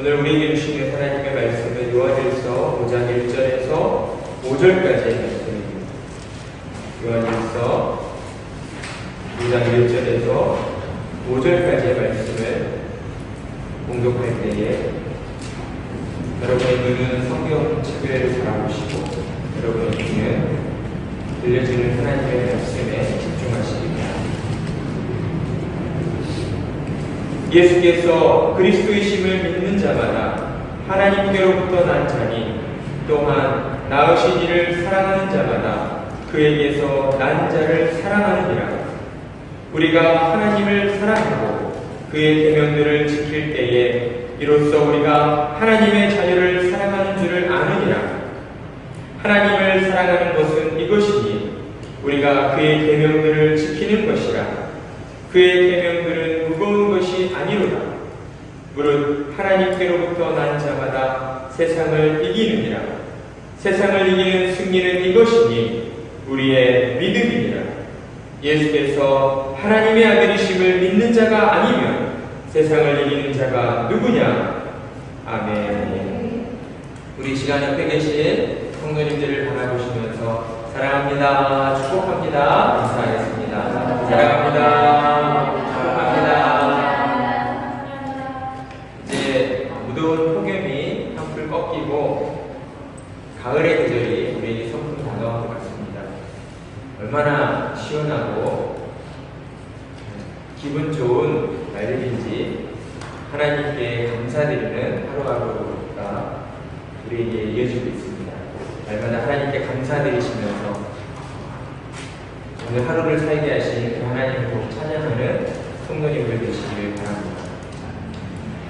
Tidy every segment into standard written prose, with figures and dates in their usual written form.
오늘 우리에게 주시는 하나님의 말씀은 요한일서 5장 1절에서 5절까지의 말씀입니다. 요한일서 5장 1절에서 5절까지의 말씀을 공독할 때에 여러분의 눈은 성경 책을 바라보시고 여러분의 귀는 들려지는 하나님의 말씀에 집중하시기 바랍니다. 예수께서 그리스도이심을 믿는 자마다 하나님께로부터 난 자니 또한 낳으신 이를 사랑하는 자마다 그에게서 난 자를 사랑하느니라. 우리가 하나님을 사랑하고 그의 계명들을 지킬 때에 이로써 우리가 하나님의 자녀를 사랑하는 줄을 아느니라. 하나님을 사랑하는 것은 이것이니 우리가 그의 계명들을 지키는 것이라. 그의 계명들은 무거운 것이 아니로다. 무릇 하나님께로부터 난 자마다 세상을 이기느니라. 세상을 이기는 승리는 이것이니 우리의 믿음이니라. 예수께서 하나님의 아들이심을 믿는 자가 아니면 세상을 이기는 자가 누구냐? 아멘. 우리 시간 옆에 계신 성도님들을 바라보시면서 사랑합니다, 축복합니다, 인사하겠습니다. 사랑합니다, 축복합니다. 이제 무더운 폭염이 한풀 꺾이고 가을의 계절이 우리에게 선풍 다가온 것 같습니다. 얼마나 시원하고 기분 좋은 날들인지 하나님께 감사드리는 하루하루가 우리에게 이어지고 있습니다. 날마다 하나님께 감사드리시면서 오늘 하루를 살게 하신 하나님을 꼭 찬양하는 성도님들 되시길 바랍니다.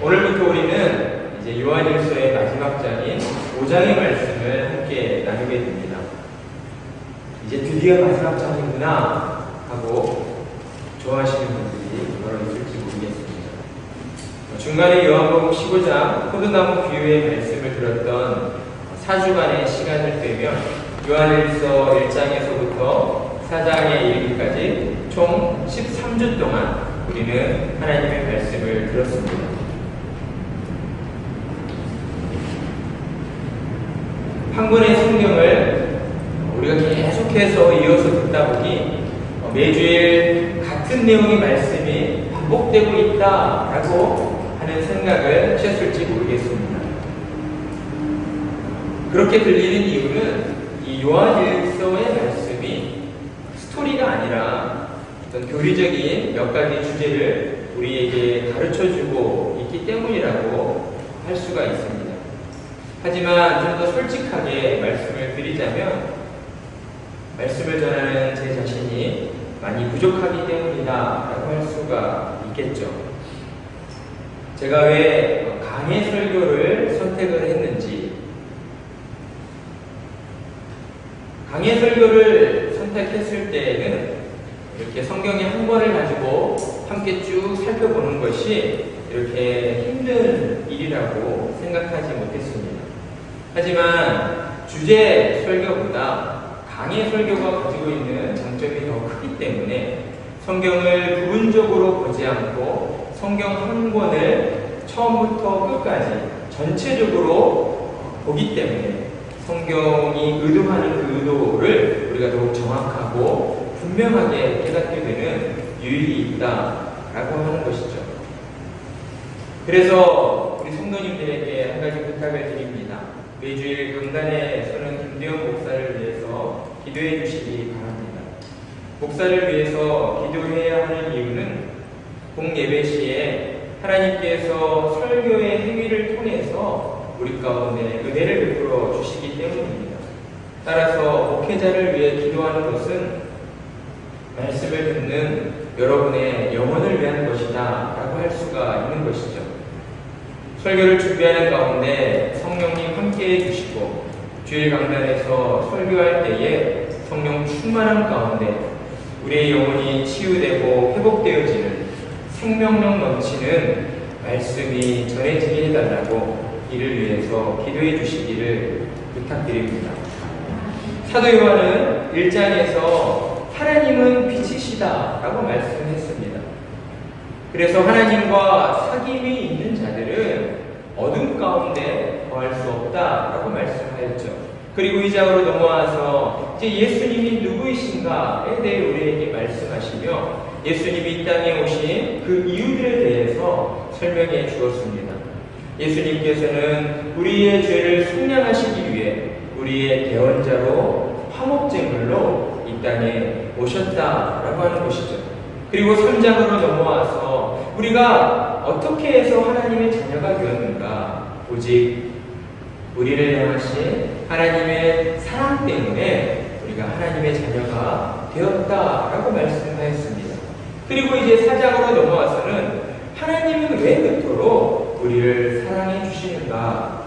오늘부터 우리는 이제 요한일서의 마지막 장인 5장의 말씀을 함께 나누게 됩니다. 이제 드디어 마지막 장이구나 하고 좋아하시는 분들이 여러 있을지 모르겠습니다. 중간에 요한복음 15장 포도나무 비유의 말씀을 들었던 4주간의 시간을 빼면 요한일서 1장에서부터 4장에 이르기까지 총 13주 동안 우리는 하나님의 말씀을 들었습니다. 한 권의 성경을 우리가 계속해서 이어서 듣다 보니 매주일 같은 내용의 말씀이 반복되고 있다라고 하는 생각을 하셨을지 모르겠습니다. 그렇게 들리는 이유는 이 요한일서의 말씀이 스토리가 아니라 어떤 교리적인 몇 가지 주제를 우리에게 가르쳐주고 있기 때문이라고 할 수가 있습니다. 하지만 좀 더 솔직하게 말씀을 드리자면 말씀을 전하는 제 자신이 많이 부족하기 때문이다라고 할 수가 있겠죠. 제가 왜 강해 설교를 선택을 했는지, 강해 설교를 선택했을 때에는 이렇게 성경의 한 권을 가지고 함께 쭉 살펴보는 것이 이렇게 힘든 일이라고 생각하지 못했습니다. 하지만 주제 설교보다 강해 설교가 가지고 있는 장점이 더 크기 때문에 성경을 부분적으로 보지 않고 성경 한 권을 처음부터 끝까지 전체적으로 보기 때문에 성경이 의도하는 그 의도를 우리가 더욱 정확하고 분명하게 깨닫게 되는 유익이 있다라고 하는 것이죠. 그래서 우리 성도님들에게 한 가지 부탁을 드립니다. 매주일 강단에 서는 김대현 목사를 위해서 기도해 주시기 바랍니다. 목사를 위해서 기도해야 하는 이유는 공예배 시에 하나님께서 설교의 행위를 통해서 우리 가운데 은혜를 베풀어 주시기 때문입니다. 따라서 목회자를 위해 기도하는 것은 말씀을 듣는 여러분의 영혼을 위한 것이다 라고 할 수가 있는 것이죠. 설교를 준비하는 가운데 성령님 함께 해주시고 주일 강단에서 설교할 때에 성령 충만함 가운데 우리의 영혼이 치유되고 회복되어지는 생명력 넘치는 말씀이 전해지게 해달라고 이를 위해서 기도해 주시기를 부탁드립니다. 사도 요한은 1장에서 하나님은 빛이시다 라고 말씀했습니다. 그래서 하나님과 사귐이 있는 자들은 어둠 그리고 2장으로 넘어와서 이제 예수님이 누구이신가에 대해 우리에게 말씀하시며 예수님이 이 땅에 오신 그 이유들에 대해서 설명해 주었습니다. 예수님께서는 우리의 죄를 속량하시기 위해 우리의 대언자로 화목제물로 이 땅에 오셨다라고 하는 것이죠. 그리고 3장으로 넘어와서 우리가 어떻게 해서 하나님의 자녀가 되었는가? 오직 우리를 향하신 하나님의 사랑 때문에 우리가 하나님의 자녀가 되었다라고 말씀하였습니다. 그리고 이제 4장으로 넘어와서는 하나님은 왜 그토록 우리를 사랑해 주시는가?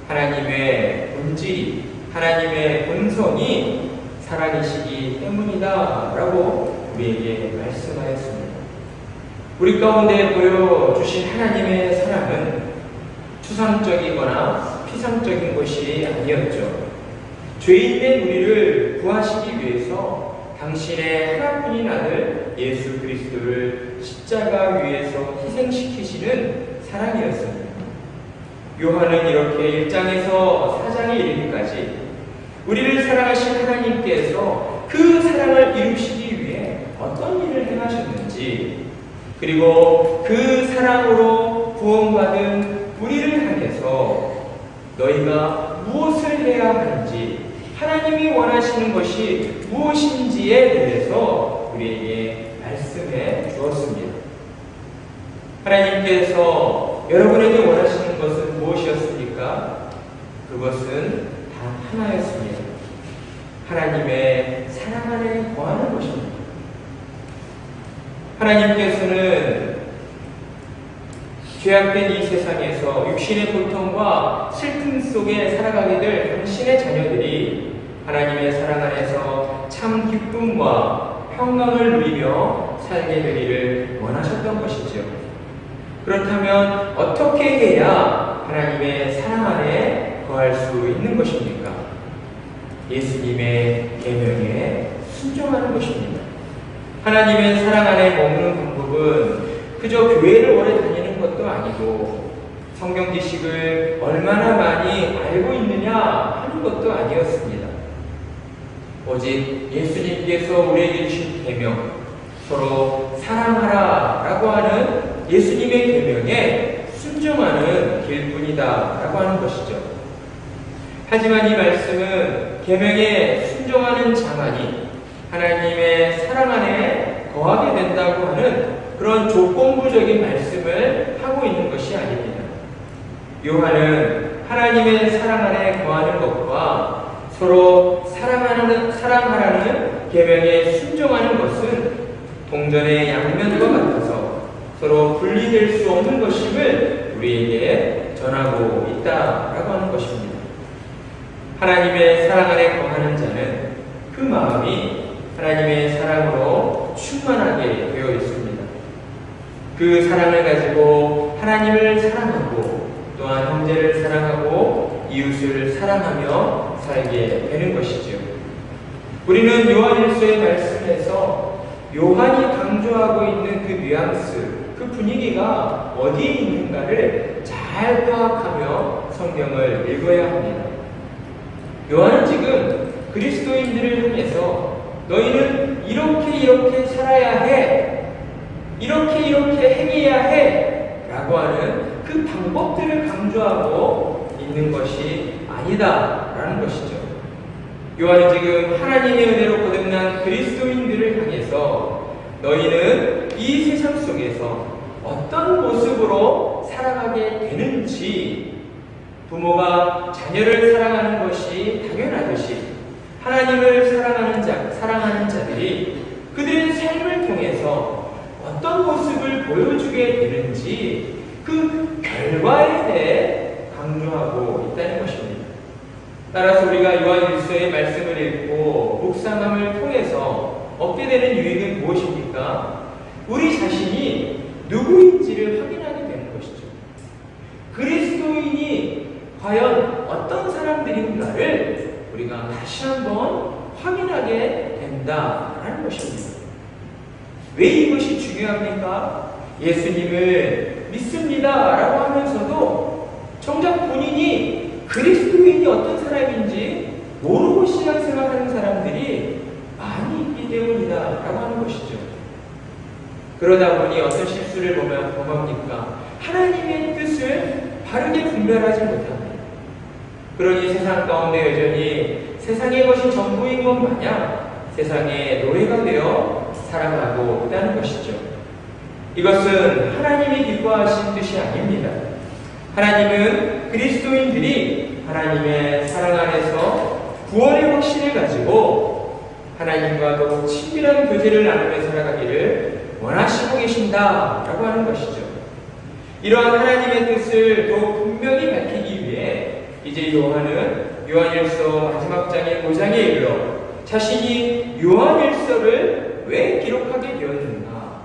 하나님의 본질이, 하나님의 본성이 사랑이시기 때문이다라고 우리에게 말씀하였습니다. 우리 가운데 보여주신 하나님의 사랑은 추상적이거나 피상적인 것이 아니었죠. 죄인된 우리를 구하시기 위해서 당신의 하나뿐인 아들 예수 그리스도를 십자가 위에서 희생시키시는 사랑이었습니다. 요한은 이렇게 1장에서 4장에 이르기까지 우리를 사랑하신 하나님께서 그 사랑을 이루시기 위해 어떤 일을 행하셨는지, 그리고 그 사랑으로 구원받은 우리를 향해서 너희가 무엇을 해야 하는지, 하나님이 원하시는 것이 무엇인지에 대해서 우리에게 말씀해 주었습니다. 하나님께서 여러분에게 원하시는 것은 무엇이었습니까? 그것은 단 하나였습니다. 하나님의 사랑 안에 거하는 것입니다. 하나님께서는 죄악된 이 세상에서 육신의 고통과 슬픔 속에 살아가게 될 당신의 자녀들이 하나님의 사랑 안에서 참 기쁨과 평강을 누리며 살게 되기를 원하셨던 것이죠. 그렇다면 어떻게 해야 하나님의 사랑 안에 거할 수 있는 것입니까? 예수님의 계명에 순종하는 것입니다. 하나님의 사랑 안에 머무는 방법은 그저 교회를 오래 다니는 것도 아니고 성경 지식을 얼마나 많이 알고 있느냐 하는 것도 아니었습니다. 오직 예수님께서 우리에게 주신 계명, 서로 사랑하라라고 하는 예수님의 계명에 순종하는 길뿐이다라고 하는 것이죠. 하지만 이 말씀은 계명에 순종하는 자만이 하나님의 사랑 안에 거하게 된다고 하는 그런 조건부적인 말씀을 하고 있는 것이 아닙니다. 요한은 하나님의 사랑 안에 거하는 것과 서로 사랑하라는 계명에 순종하는 것은 동전의 양면과 같아서 서로 분리될 수 없는 것임을 우리에게 전하고 있다라고 하는 것입니다. 하나님의 사랑 안에 거하는 자는 그 마음이 하나님의 사랑으로 충만하게 되어 있습니다. 그 사랑을 가지고 하나님을 사랑하고 또한 형제를 사랑하고 이웃을 사랑하며 살게 되는 것이죠. 우리는 요한일서의 말씀에서 요한이 강조하고 있는 그 뉘앙스, 그 분위기가 어디에 있는가를 잘 파악하며 성경을 읽어야 합니다. 요한은 지금 그리스도인들을 향해서 너희는 이렇게 살아야 해, 이렇게 행해야 해 라고 하는 그 방법들을 강조하고 있는 것이 아니다 라는 것이죠. 요한은 지금 하나님의 은혜로 거듭난 그리스도인들을 향해서 너희는 이 세상 속에서 어떤 모습으로 살아가게 되는지, 부모가 자녀를 사랑하는 것이 당연하듯이 하나님을 사랑하는 자들이 그들의 삶을 통해서 어떤 모습을 보여주게 되는지 그 결과에 대해 강조하고 있다는 것입니다. 따라서 우리가 요한일서의 말씀을 읽고 묵상함을 통해서 얻게 되는 유익은 무엇입니까? 우리 자신이 누구인지를 확인하게 되는 것이죠. 그리스도인이 과연 어떤 사람들인가를 우리가 다시 한번 확인하게 된다라는 것입니다. 왜 이것이 중요합니까? 예수님을 믿습니다 라고 하면서도 정작 본인이 그리스도인이 어떤 사람인지 그러다 보니 어떤 실수를 범합니까? 하나님의 뜻을 바르게 분별하지 못합니다. 그러니 세상 가운데 여전히 세상의 것이 전부인 것 마냥 세상의 노예가 되어 살아가고 있다는 것이죠. 이것은 하나님이 기뻐하신 뜻이 아닙니다. 하나님은 그리스도인들이 하나님의 사랑 안에서 구원의 확신을 가지고 하나님과 더욱 친밀한 교제를 나누며 살아가기를 원하시고 계신다라고 하는 것이죠. 이러한 하나님의 뜻을 더욱 분명히 밝히기 위해 이제 요한은 요한일서 마지막 장의 5장에 이르러 자신이 요한일서를 왜 기록하게 되었는가,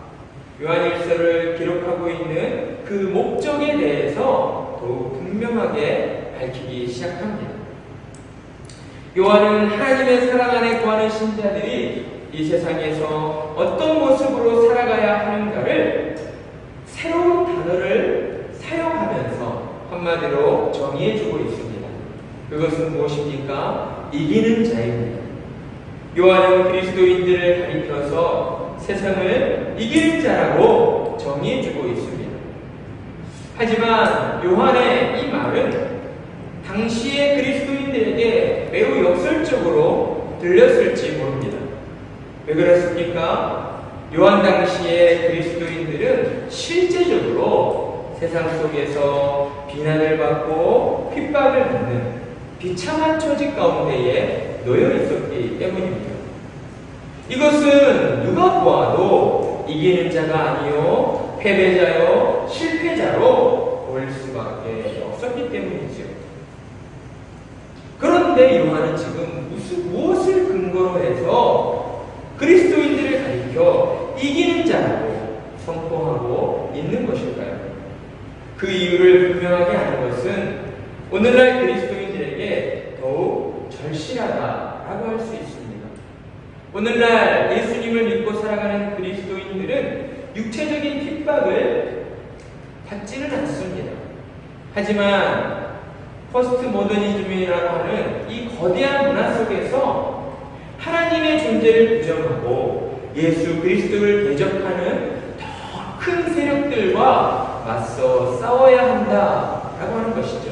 요한일서를 기록하고 있는 그 목적에 대해서 더욱 분명하게 밝히기 시작합니다. 요한은 하나님의 사랑 안에 거하는 신자들이 이 세상에서 어떤 모습으로 살아가야 하는가를 새로운 단어를 사용하면서 한마디로 정의해주고 있습니다. 그것은 무엇입니까? 이기는 자입니다. 요한은 그리스도인들을 가리켜서 세상을 이기는 자라고 정의해주고 있습니다. 하지만 요한의 이 말은 당시의 그리스도인들에게 매우 역설적으로 들렸을지 모릅니다. 왜 그렇습니까? 요한 당시의 그리스도인들은 실제적으로 세상 속에서 비난을 받고 핍박을 받는 비참한 처지 가운데에 놓여 있었기 때문입니다. 이것은 누가 보아도 이기는 자가 아니요 패배자요 실패자로 보일 수밖에 없었기 때문이죠. 그런데 요한은 지금 무엇을 근거로 해서 그리스도인들을 가리켜 이기는 자라고 선포하고 있는 것일까요? 그 이유를 분명하게 하는 것은 오늘날 그리스도인들에게 더욱 절실하다라고 할 수 있습니다. 오늘날 예수님을 믿고 살아가는 그리스도인들은 육체적인 핍박을 받지는 않습니다. 하지만 포스트 모더니즘이라고 하는 이 거대한 문화 속에서 하나님의 존재를 부정하고 예수 그리스도를 대적하는 더 큰 세력들과 맞서 싸워야 한다라고 하는 것이죠.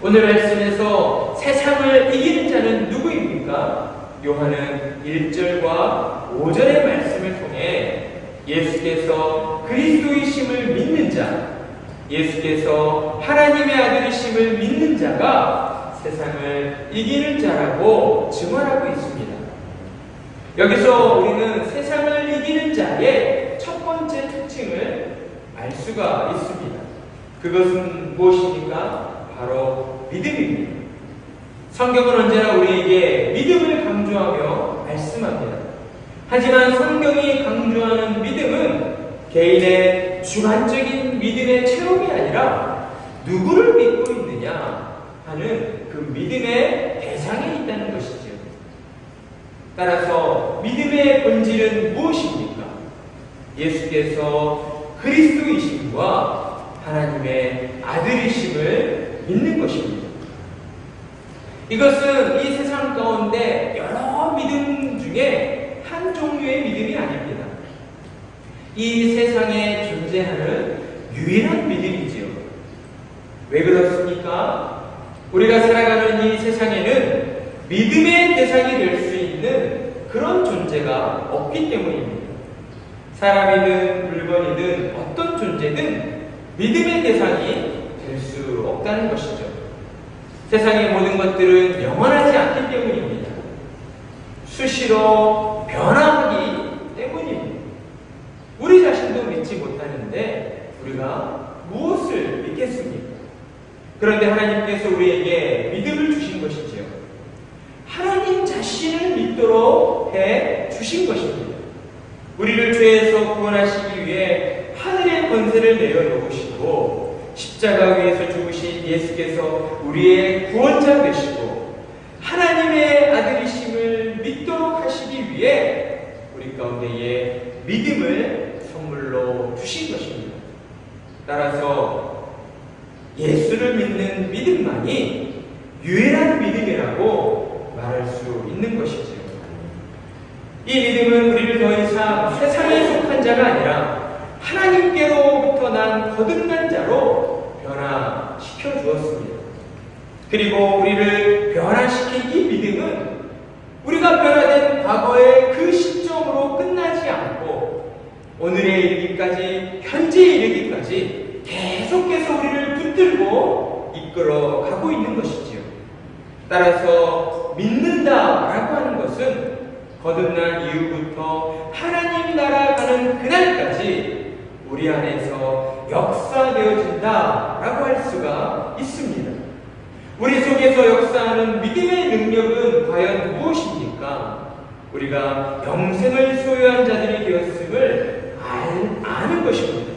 오늘 말씀에서 세상을 이기는 자는 누구입니까? 요한은 1절과 5절의 말씀을 통해 예수께서 그리스도이심을 믿는 자, 예수께서 하나님의 아들이심을 믿는 자가 세상을 이기는 자라고 증언하고 있습니다. 여기서 우리는 세상을 이기는 자의 첫 번째 특징을 알 수가 있습니다. 그것은 무엇입니까? 바로 믿음입니다. 성경은 언제나 우리에게 믿음을 강조하며 말씀합니다. 하지만 성경이 강조하는 믿음은 개인의 주관적인 믿음의 체험이 아니라 누구를 믿고 있느냐 하는 그 믿음의 대상에 있다는 것이죠. 따라서 믿음의 본질은 무엇입니까? 예수께서 그리스도이심과 하나님의 아들이심을 믿는 것입니다. 이것은 이 세상 가운데 여러 믿음 중에 한 종류의 믿음이 아닙니다. 이 세상에 존재하는 유일한 믿음이지요. 왜 그렇습니까? 우리가 살아가는 이 세상에는 믿음의 대상이 될 수 있는 그런 존재가 없기 때문입니다. 사람이든 물건이든 어떤 존재든 믿음의 대상이 될 수 없다는 것이죠. 세상의 모든 것들은 영원하지 않기 때문입니다. 수시로 변화하기 때문입니다. 우리 자신도 믿지 못하는데 우리가 무엇을 믿겠습니까? 그런데 하나님께서 우리에게 믿음을 주신 것이지요. 하나님 자신을 믿도록 해 주신 것입니다. 우리를 죄에서 구원하시기 위해 하늘의 권세를 내려놓으시고 십자가 위에서 죽으신 예수께서 우리의 구원자 되시고 하나님의 아들이심을 믿도록 하시기 위해 우리 가운데에 믿음을 선물로 주신 것입니다. 따라서 예수를 믿는 믿음만이 유일한 믿음이라고 말할 수 있는 것이죠. 이 믿음은 우리를 더 이상 세상에 속한 자가 아니라 하나님께로부터 난 거듭난 자로 변화시켜 주었습니다. 그리고 우리를 변화시킨 이 믿음은 우리가 변화된 과거의 그 시점으로 끝나지 않고 오늘에 이르기까지, 현재에 이르기까지 계속해서 우리를 붙들고 이끌어 가고 있는 것이지요. 따라서 믿는다라고 하는 것은 거듭난 이후부터 하나님 나라 가는 그날까지 우리 안에서 역사되어진다라고 할 수가 있습니다. 우리 속에서 역사하는 믿음의 능력은 과연 무엇입니까? 우리가 영생을 소유한 자들이 되었음을 아는 것입니다.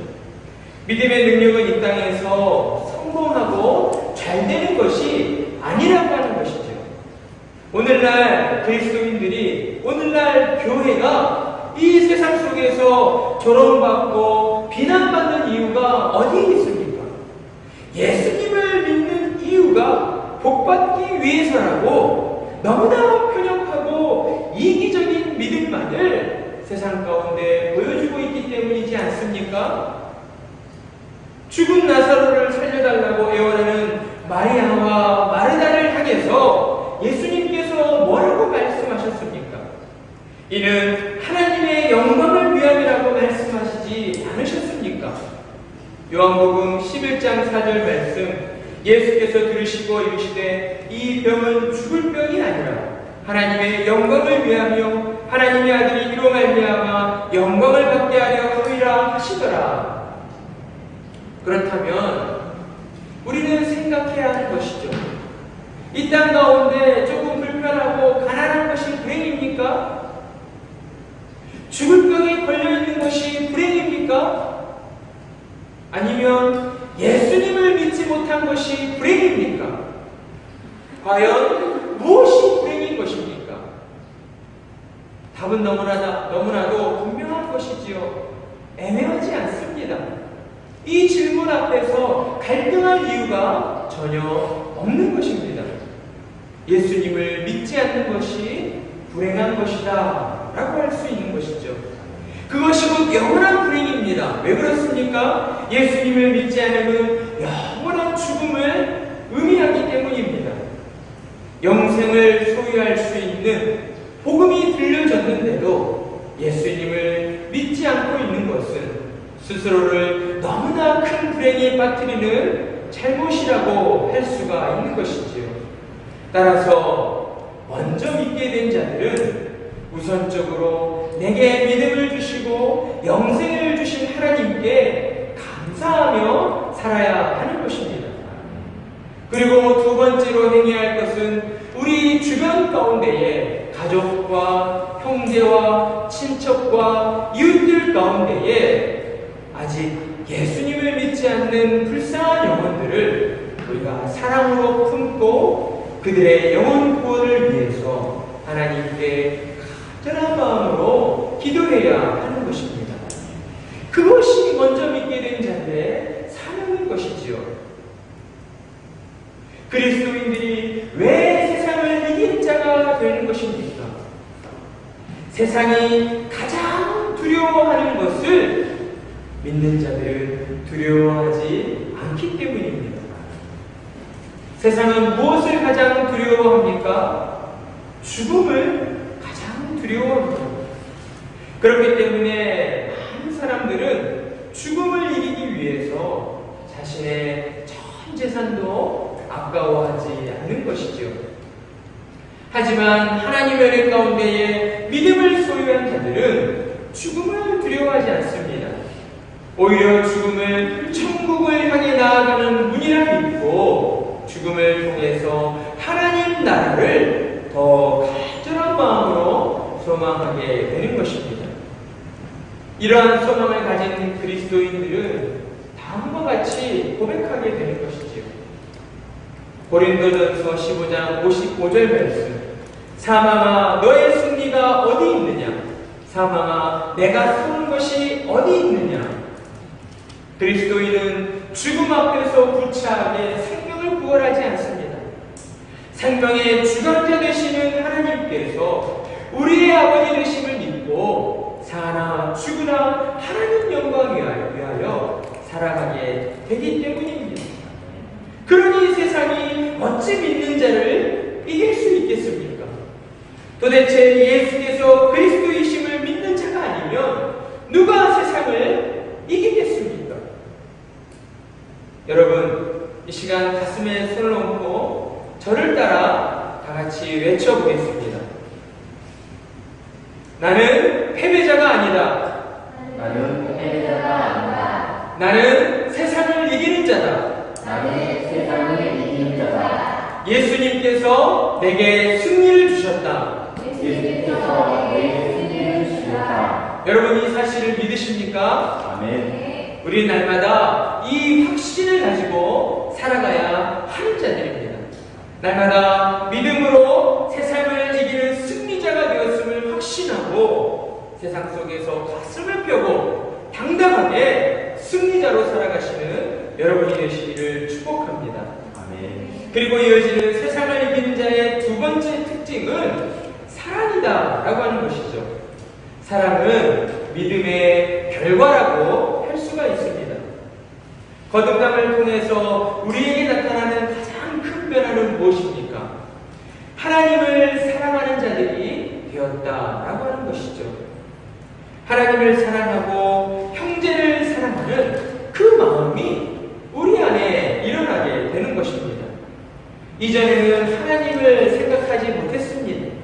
믿음의 능력은 이 땅에서 성공하고 잘 되는 것이 아니라고 하는 것이죠. 오늘날 그리스도인들이, 오늘날 교회가 이 세상 속에서 조롱받고 비난받는 이유가 어디에 있습니까? 예수님을 믿는 이유가 복받기 위해서라고 너무나 편협하고 이기적인 믿음만을 세상 가운데 보여주고 있기 때문이지 않습니까? 죽은 나사로를 살려달라고 애원하는 마리아와 마르다를 향해서 예수님께서 뭐라고 말씀하셨습니까? 이는 하나님의 영광을 위함이라고 말씀하시지 않으셨습니까? 요한복음 11장 4절 말씀, 예수께서 들으시고 이르시되 이 병은 죽을 병이 아니라 하나님의 영광을 위하며 하나님의 아들이 이로 말미암아 영광을 받게 하려 함이라 하시더라. 그렇다면 우리는 생각해야 하는 것이죠. 이 땅 가운데 조금 불편하고 가난한 것이 불행입니까? 죽을 병에 걸려있는 것이 불행입니까? 아니면 예수님을 믿지 못한 것이 불행입니까? 과연 무엇이 불행인 것입니까? 답은 너무나도 분명한 것이지요. 애매하지 않습니다. 이 질문 앞에서 갈등할 이유가 전혀 없는 것입니다. 예수님을 믿지 않는 것이 불행한 것이다 라고 할 수 있는 것이죠. 그것이 곧 영원한 불행입니다. 왜 그렇습니까? 예수님을 믿지 않으면 영원한 죽음을 의미하기 때문입니다. 영생을 소유할 수 있는 복음이 들려졌는데도 예수님을 믿지 않고 있는 것은 스스로를 너무나 큰 불행에 빠뜨리는 잘못이라고 할 수가 있는 것이지요. 따라서 먼저 믿게 된 자들은 우선적으로 내게 믿음을 주시고 영생을 주신 하나님께 감사하며 살아야 하는 것입니다. 그리고 두 번째로 행해야 할 것은 우리 주변 가운데에 가족과 형제와 친척과 이웃들 가운데에 아직 예수님을 믿지 않는 불쌍한 영혼들을 우리가 사랑으로 품고 그들의 영혼 구원을 위해서 하나님께 간절한 마음으로 기도해야 하는 것입니다. 그것이 먼저 믿게 된 자들의 사명인 것이지요. 그리스도인들이 왜 세상을 이긴 자가 되는 것입니까? 세상이 가장 두려워하는 것을 믿는 자들은 두려워하지 않기 때문입니다. 세상은 무엇을 가장 두려워합니까? 죽음을 가장 두려워합니다. 그렇기 때문에 많은 사람들은 죽음을 이기기 위해서 자신의 전 재산도 아까워하지 않는 것이죠. 하지만 하나님의 은혜 가운데에 믿음을 소유한 자들은 죽음을 두려워하지 않습니다. 오히려 죽음을 천국을 향해 나아가는 문이라 믿고 죽음을 통해서 하나님 나라를 더 간절한 마음으로 소망하게 되는 것입니다. 이러한 소망을 가진 그리스도인들은 다음과 같이 고백하게 되는 것이지요. 고린도전서 15장 55절 말씀, 사망아 너의 승리가 어디 있느냐? 사망아 내가 쏜 것이 어디 있느냐? 그리스도인은 죽음 앞에서 구차하게 생명을 구원하지 않습니다. 생명의 주관자 되시는 하나님께서 우리의 아버지 되심을 믿고 사나 죽으나 하나님 영광 위하여 살아가게 되기 때문입니다. 그러니 세상이 어찌 믿는 자를 이길 수 있겠습니까? 도대체 예수께서 그리스도이심을 믿는 자가 아니면 누가 세상을 이기겠습니까? 여러분, 이 시간 가슴에 손을 얹고 저를 따라 다 같이 외쳐보겠습니다. 나는 패배자가 아니다. 나는 패배자가 아니다. 나는 세상을 이기는 자다. 나는 세상을 이기는 자다. 예수님께서 내게 승리를 주셨다. 예수께서 내게 승리를 주셨다. 여러분, 이 사실을 믿으십니까? 아멘. 우리 날마다 이 확신을 가지고 살아가야 하는 자들입니다. 날마다 믿음으로 세상을 이기는 승리자가 되었음을 확신하고 세상 속에서 가슴을 펴고 당당하게 승리자로 살아가시는 여러분이 되시기를 축복합니다. 아멘. 그리고 이어지는 세상을 이기는 자의 두 번째 특징은 사랑이다 라고 하는 것이죠. 사랑은 믿음의 결과라고 할 수가 있습니다. 거듭남을 통해서 우리에게 나타나는 가장 큰 변화는 무엇입니까? 하나님을 사랑하는 자들이 되었다라고 하는 것이죠. 하나님을 사랑하고 형제를 사랑하는 그 마음이 우리 안에 일어나게 되는 것입니다. 이전에는 하나님을 생각하지 못했습니다.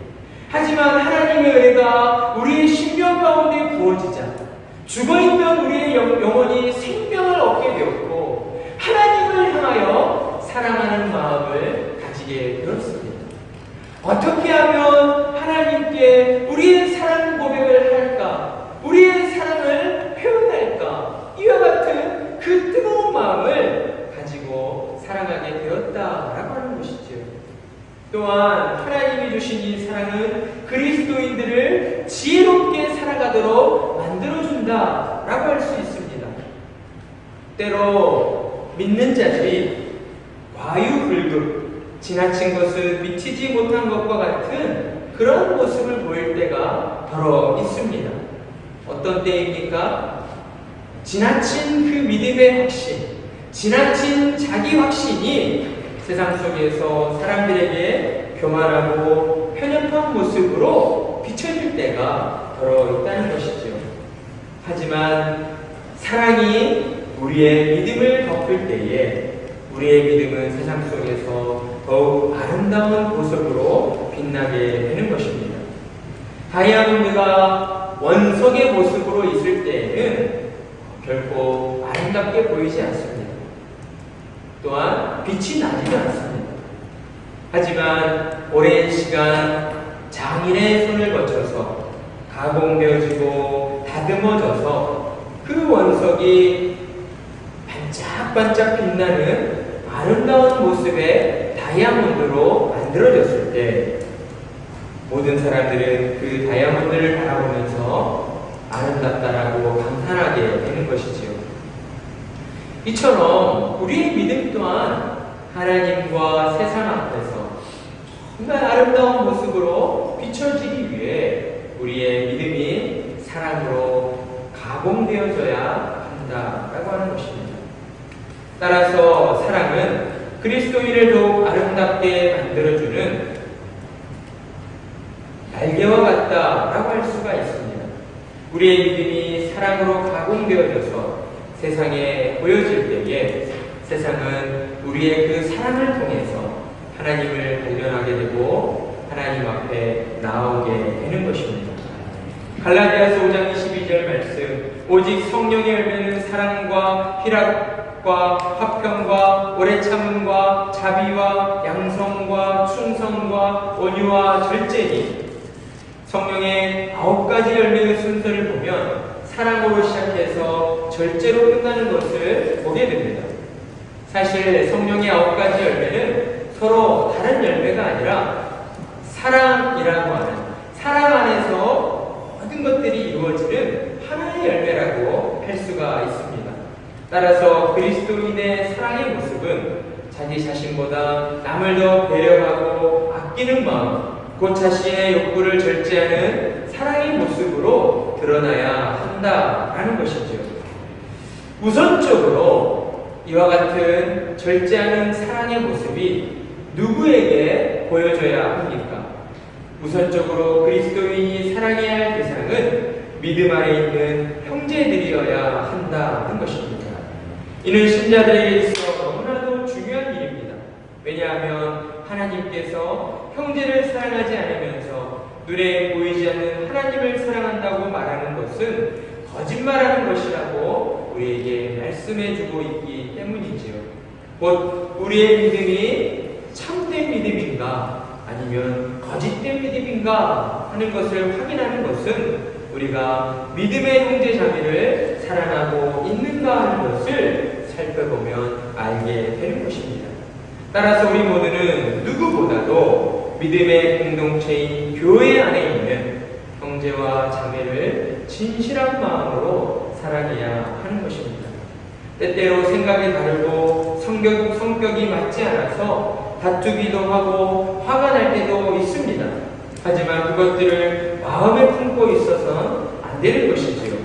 하지만 하나님의 은혜가 우리의 신명 가운데 부어지자 죽어있던 우리의 영혼이 생명을 얻게 되었고 하나님을 향하여 사랑하는 마음을 가지게 되었습니다. 어떻게 하면 하나님께 우리의 사랑 고백을 할까? 우리의 사랑을 표현할까? 이와 같은 그 뜨거운 마음을 가지고 사랑하게 되었다라고 하는 것이죠. 또한 하나님이 주신 이 사랑은 그리스도인들을 지혜롭게 살아가도록 만들어준다라고 할 수 있습니다. 때로 믿는 자들이 과유불급, 지나친 것을 미치지 못한 것과 같은 그런 모습을 보일 때가 더러 있습니다. 어떤 때입니까? 지나친 그 믿음의 확신, 지나친 자기 확신이 세상 속에서 사람들에게 교만하고 편협한 모습으로 비춰질 때가 더러 있다는 것이죠. 하지만 사랑이 우리의 믿음을 덮을 때에 우리의 믿음은 세상 속에서 더욱 아름다운 보석으로 빛나게 되는 것입니다. 다이아몬드가 원석의 모습으로 있을 때에는 결코 아름답게 보이지 않습니다. 또한 빛이 나지도 않습니다. 하지만 오랜 시간 장인의 손을 거쳐서 가공되어지고 다듬어져서 그 원석이 반짝반짝 빛나는 아름다운 모습의 다이아몬드로 만들어졌을 때 모든 사람들은 그 다이아몬드를 바라보면서 아름답다라고 감탄하게 되는 것이지요. 이처럼 우리의 믿음 또한 하나님과 세상 앞에서 정말 아름다운 모습으로 비춰지기 위해 우리의 믿음이 사랑으로 가공되어져야 한다라고 하는 것입니다. 따라서 사랑은 그리스도인을 더욱 아름답게 만들어주는 날개와 같다라고 할 수가 있습니다. 우리의 믿음이 사랑으로 가공되어져서 세상에 보여질 때에 세상은 우리의 그 사랑을 통해서 하나님을 발견하게 되고 하나님 앞에 나오게 되는 것입니다. 갈라디아서 5장 22절 말씀, 오직 성령의 열매는 사랑과 희락과 화평과 오래 참음과 자비와 양성과 충성과 온유와 절제니, 성령의 9가지 열매의 순서를 보면 사랑으로 시작해서 절제로 끝나는 것을 보게 됩니다. 사실 성령의 9가지 열매는 서로 다른 열매가 아니라 사랑이라고 하는, 사랑 안에서 모든 것들이 이루어지는 하나의 열매라고 할 수가 있습니다. 따라서 그리스도인의 사랑의 모습은 자기 자신보다 남을 더 배려하고 아끼는 마음, 곧 자신의 욕구를 절제하는 사랑의 모습으로 드러나야 한다라는 것이죠. 우선적으로 이와 같은 절제하는 사랑의 모습이 누구에게 보여져야 합니까? 우선적으로 그리스도인이 사랑해야 할 대상은 믿음 아래 있는 형제들이어야 한다는 것입니다. 이는 신자들에게 있어 너무나도 중요한 일입니다. 왜냐하면 하나님께서 형제를 사랑하지 않으면서 눈에 보이지 않는 하나님을 사랑한다고 말하는 것은 거짓말하는 것이라고 우리에게 말씀해주고 있기 때문이지요. 곧 우리의 믿음이 참된 믿음인가 아니면 거짓된 믿음인가 하는 것을 확인하는 것은 우리가 믿음의 형제 자매를 사랑하고 있는가 하는 것을 살펴보면 알게 되는 것입니다. 따라서 우리 모두는 누구보다도 믿음의 공동체인 교회 안에 있는 형제와 자매를 진실한 마음으로 사랑해야 하는 것입니다. 때때로 생각이 다르고 성격이 맞지 않아서 다투기도 하고 화가 날 때도 있습니다. 하지만 그것들을 마음에 품고 있어서는 안 되는 것이지요.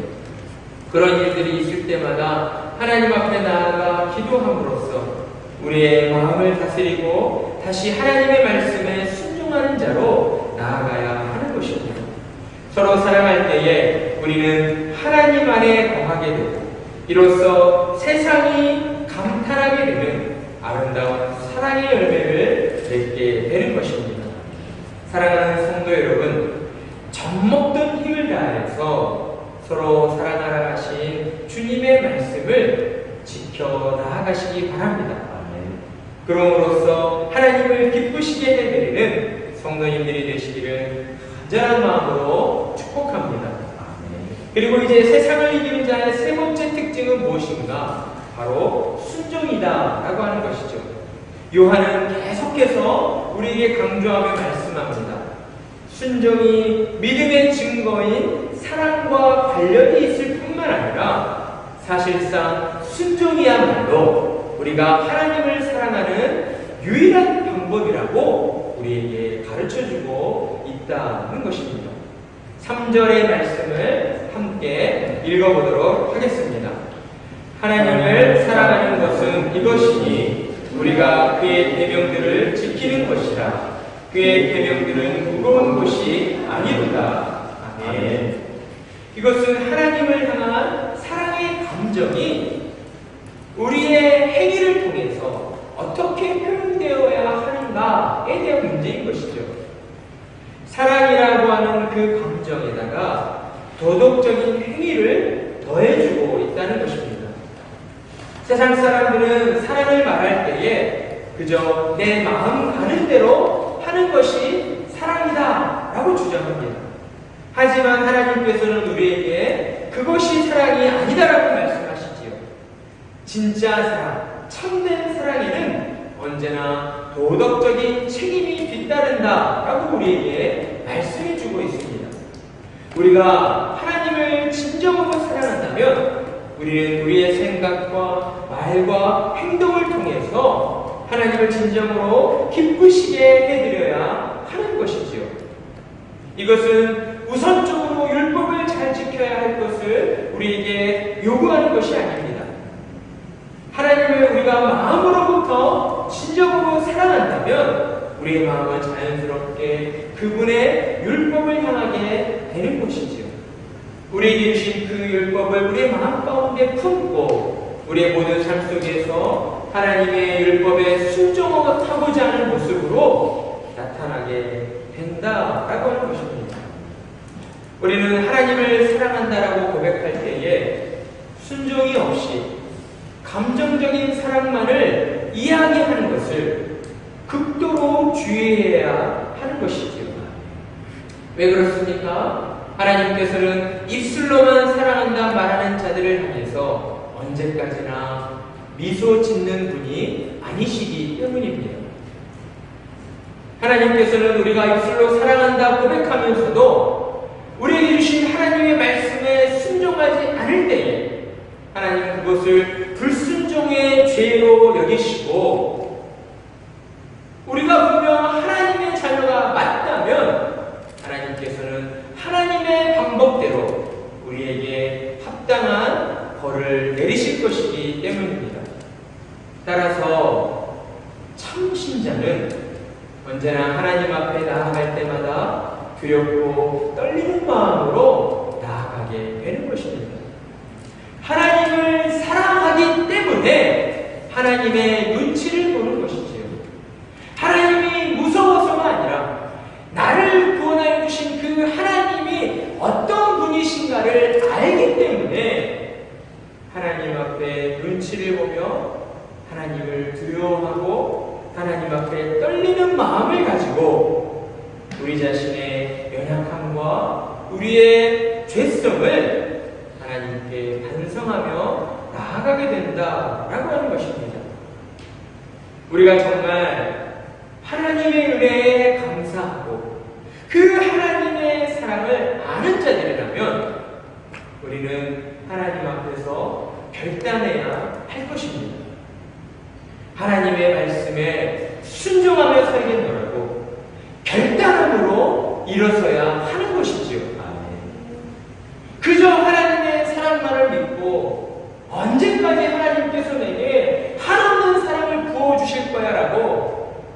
그런 일들이 있을 때마다 하나님 앞에 나아가 기도함으로써 우리의 마음을 다스리고 다시 하나님의 말씀에 순종하는 자로 나아가야 하는 것입니다. 서로 사랑할 때에 우리는 하나님 안에 거하게 되고 이로써 세상이 감탄하게 되는 아름다운 사랑의 열매를 맺게 되는 것입니다. 사랑하는 성도 여러분, 젖먹던 힘을 다해서 서로 사랑하라 하신 주님의 말씀을 지켜 나아가시기 바랍니다. 그럼으로써 하나님을 기쁘시게 해드리는 성도님들이 되시기를 간절한 마음으로 축복합니다. 그리고 이제 세상을 이기는 자의 세 번째 특징은 무엇인가? 바로 순종이다 라고 하는 것이죠. 요한은 계속해서 우리에게 강조하며 말씀합니다. 순종이 믿음의 증거인 사랑과 관련이 있을 뿐만 아니라 사실상 순종이야말로 우리가 하나님을 사랑하는 유일한 방법이라고 우리에게 가르쳐주고 있다는 것입니다. 3절의 말씀을 함께 읽어보도록 하겠습니다. 하나님을 사랑하는 것은 이것이니 우리가 그의 계명들을 지키는 것이라. 그의 계명들은 무거운 것이 아니로다. 아멘. 이것은 하나님을 향한 사랑의 감정이 우리의 행위를 통해서 어떻게 표현되어야 하는가에 대한 문제인 것이죠. 사랑이라고 하는 그 감정에다가 도덕적인 행위를 더해주고 있다는 것입니다. 세상 사람들은 사랑을 말할 때에 그저 내 마음 가는 대로 하는 것이 사랑이다 라고 주장합니다. 하지만 하나님께서는 우리에게 그것이 사랑이 아니다라고 말씀하시지요. 진짜 사랑, 참된 사랑에는 언제나 도덕적인 책임이 뒤따른다 라고 우리에게 말씀해 주고 있습니다. 우리가 하나님을 진정으로 사랑한다면 우리는 우리의 생각과 말과 행동을 통해서 하나님을 진정으로 기쁘시게 해드려야 하는 것이지요. 이것은 우선적으로 율법을 잘 지켜야 할 것을 우리에게 요구하는 것이 아닙니다. 하나님을 우리가 마음으로부터 진정으로 사랑한다면 우리의 마음은 자연스럽게 그분의 율법을 향하게 되는 것이지요. 우리에게 주신 그 율법을 우리의 마음 가운데 품고 우리의 모든 삶 속에서 하나님의 율법에 순종하고자 하는 모습으로 나타나게 된다라고 하는 것입니다. 우리는 하나님을 사랑한다라고 고백할 때에 순종이 없이 감정적인 사랑만을 이야기하는 것을 극도로 주의해야 하는 것이지요. 왜 그렇습니까? 하나님께서는 입술로만 사랑한다 말하는 자들을 향해서 언제까지나 미소 짓는 분이 아니시기 때문입니다. 하나님께서는 우리가 입술로 사랑한다 고백하면서도 우리에게 주신 하나님의 말씀에 순종하지 않을 때에 하나님은 그것을 불순종의 죄로 여기시고 우리가 분명 하나님의 자녀가 맞다면 하나님께서는 하나님의 방법대로 따라서 참 신자는 언제나 하나님 앞에 나아갈 때마다 두렵고 떨리는 마음으로 나아가게 되는 것입니다. 하나님을 사랑하기 때문에 하나님의 눈치를 보는 것이지요. 하나님이 무서워서가 아니라 나를 구원하여 주신 그 하나님이 어떤 분이신가를 알기 때문에 하나님 앞에 눈치를 보며 하나님을 두려워하고 하나님 앞에 떨리는 마음을 가지고 우리 자신의 연약함과 우리의 죄성을 하나님께 반성하며 나아가게 된다라고 하는 것입니다. 우리가 정말 하나님의 은혜에 감사하고 그 하나님의 사랑을 아는 자들이라면 우리는 하나님 앞에서 결단해야 할 것입니다. 하나님의 말씀에 순종하며 살겠노라고 결단함으로 일어서야 하는 것이지요. 그저 하나님의 사랑만을 믿고 언제까지 하나님께서 내게 한없는 사랑을 부어주실 거야 라고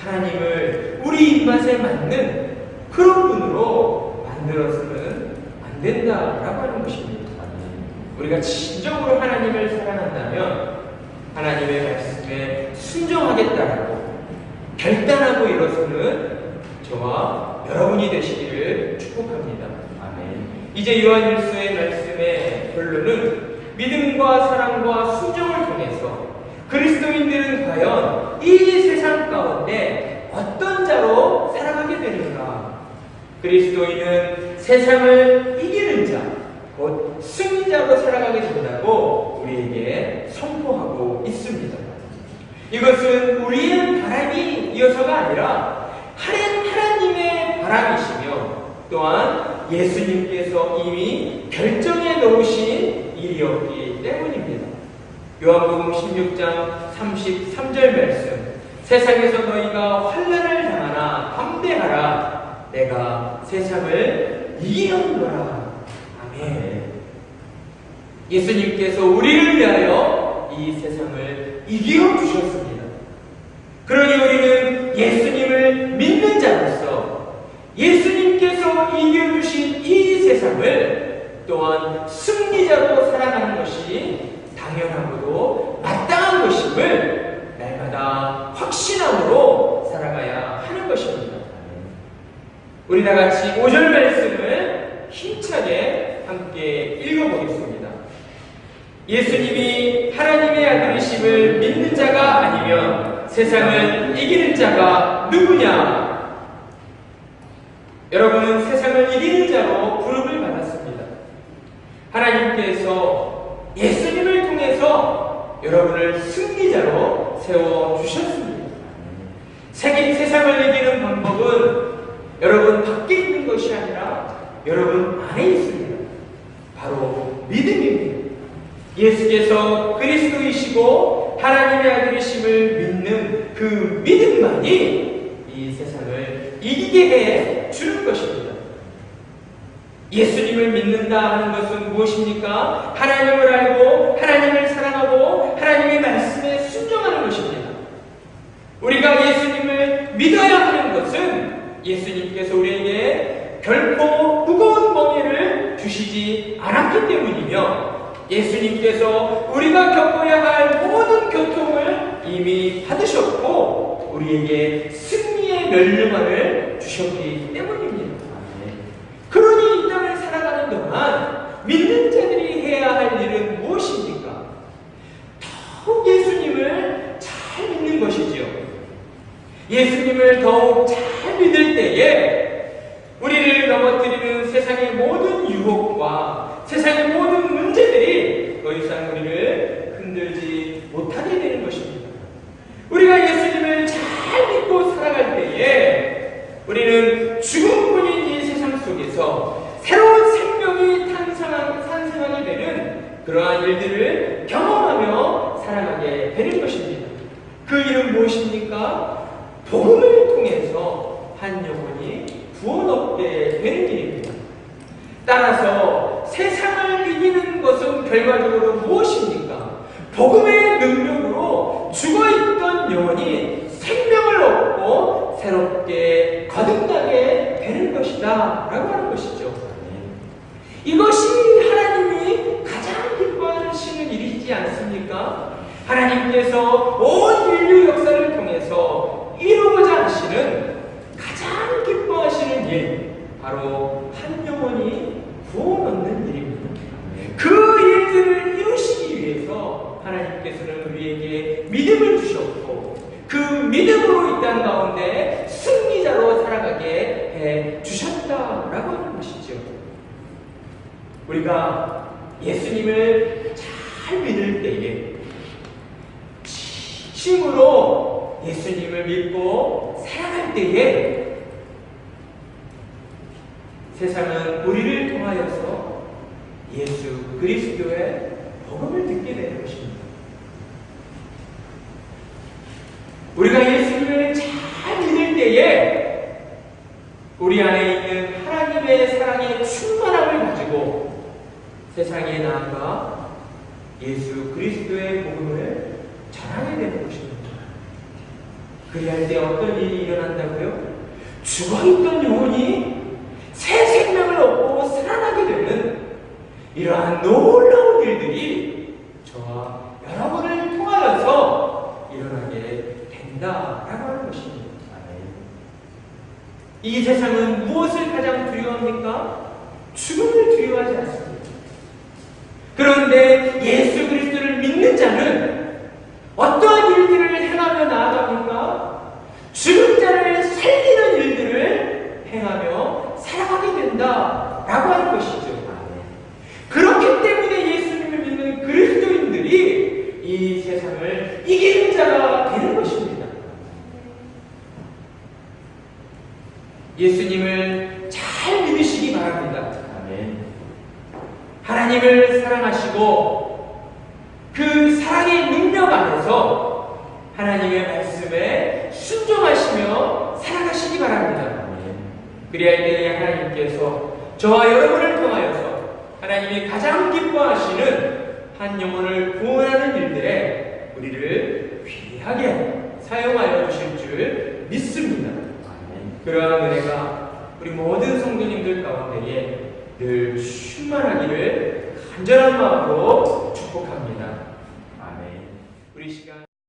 하나님을 우리 입맛에 맞는 그런 분으로 만들어서는 안 된다라고 하는 것입니다. 우리가 진정으로 하나님을 사랑한다면 하나님의 말씀에 순종하겠다라고 결단하고 일어서는 저와 여러분이 되시기를 축복합니다. 아멘. 이제 요한일서의 말씀의 결론은 믿음과 사랑과 순종을 통해서 그리스도인들은 과연 이 세상 가운데 어떤 자로 살아가게 되는가? 그리스도인은 세상을 이기는 자, 곧 승리자로 살아가게 된다고 우리에게 선포하고 있습니다. 이것은 우리의 바람이 이어서가 아니라 하나님의 바람이시며 또한 예수님께서 이미 결정해 놓으신 일이었기 때문입니다. 요한복음 16장 33절 말씀, 세상에서 너희가 환난을 당하나 담대하라, 내가 세상을 이기었노라. 아멘. 예수님께서 우리를 위하여 이 세상을 이겨 주셨습니다. 그러니 우리는 예수님을 믿는 자로서 예수님께서 이겨주신 이 세상을 또한 승리자로 살아가는 것이 당연하고도 마땅한 것임을 날마다 확신함으로 살아가야 하는 것입니다. 우리 다 같이 5절 말씀을 힘차게 함께 읽어보겠습니다. 예수님이 하나님의 아들이심을 믿는 자가 아니면 세상을 이기는 자가 누구냐? 여러분은 세상을 이기는 자로 부름을 받았습니다. 하나님께서 예수님을 통해서 여러분을 승리자로 세워주셨습니다. 세상을 이기는 방법은 여러분 밖에 있는 것이 아니라 여러분 안에 있습니다. 바로 믿음입니다. 예수께서 그리스도이시고 하나님의 아들이심을 믿는 그 믿음만이 이 세상을 이기게 해 주는 것입니다. 예수님을 믿는다 하는 것은 무엇입니까? 하나님을 알고 하나님을 사랑하고 하나님의 말씀에 순종하는 것입니다. 우리가 예수님을 믿어야 하는 것은 예수님께서 우리에게 결코 무거운 멍에를 주시지 않았기 때문이며 예수님께서 우리가 겪어야 할 모든 고통을 이미 받으셨고 우리에게 승리의 멸류관을 주셨기 때문입니다. 그러니 이 땅을 살아가는 동안 믿는 자들이 해야 할 일은 무엇입니까? 더욱 예수님을 잘 믿는 것이지요. 예수님을 더욱 잘 믿을 때에 우리를 넘어뜨리는 세상의 모든 유혹과 세상의 모든 문제들이 더 이상 우리를 흔들지 못하게 되는 것입니다. 우리가 예수님을 잘 믿고 살아갈 때에 우리는 죽음뿐인 이 세상 속에서 새로운 생명이 탄생하게 되는 그러한 일들을 경험하며 살아가게 되는 것입니다. 그 일은 무엇입니까? 복음을 통해서 한 영혼이 구원 얻게 되는 일입니다. 따라서 세상을 이기는 것은 결과적으로 무엇입니까? 복음의 능력으로 죽어있던 영혼이 생명을 얻고 새롭게 거듭나게 되는 것이다 라고 하는 것이죠. 이것이 하나님이 가장 기뻐하시는 일이지 않습니까? 하나님께서 온 인류 역사를 통해서 이루고자 하시는 가장 기뻐하시는 일, 바로 한 영혼이 구원 얻는 일입니다. 그 일들을 이루시기 위해서 하나님께서는 우리에게 믿음을 주셨고 그 믿음으로 이 땅 가운데 승리자로 살아가게 해 주셨다라고 하는 것이죠. 우리가 예수님을 잘 믿을 때에 진심으로 예수님을 믿고 살아갈 때에 세상은 우리를 통하여서 예수 그리스도의 복음을 듣게 되는 것입니다. 우리가 예수님을 잘 믿을 때에 우리 안에 있는 하나님의 사랑의 충만함을 가지고 세상에 나아가 예수 그리스도의 복음을 전하게 되는 것입니다. 그리할 때 어떤 일이 일어난다고요? 죽어있던 영혼이 새 생명을 얻고 살아나게 되는 이러한 놀라운 일들이 저와 여러분을 통하여서 일어나게 된다라고 하는 것입니다. 이 세상은 무엇을 가장 두려워합니까? 죽음을 두려워하지 않습니다. 그런데 예수 그리스도를 믿는 자는 어떠한 일들을 행하며 나아갑니까? 죽은 자를 살리는 일들을 행하며 살아가게 된다라고 하는 것이죠. 그렇기 때문에 예수님을 믿는 그리스도인들이 이 세상을 이기는 자가 되는 것입니다. 예수님을 잘 믿으시기 바랍니다. 하나님을 사랑하시고 그 사랑의 능력 안에서 하나님의 말씀에 순종하시며 살아가시기 바랍니다. 그리할 때에 하나님께서 저와 여러분을 통하여서 하나님이 가장 기뻐하시는 한 영혼을 구원하는 일들에 우리를 귀하게 사용하여 주실 줄 믿습니다. 그러한 은혜가 우리 모든 성도님들 가운데에 늘 충만하기를 간절한 마음으로 축복합니다. 아멘. 우리 시간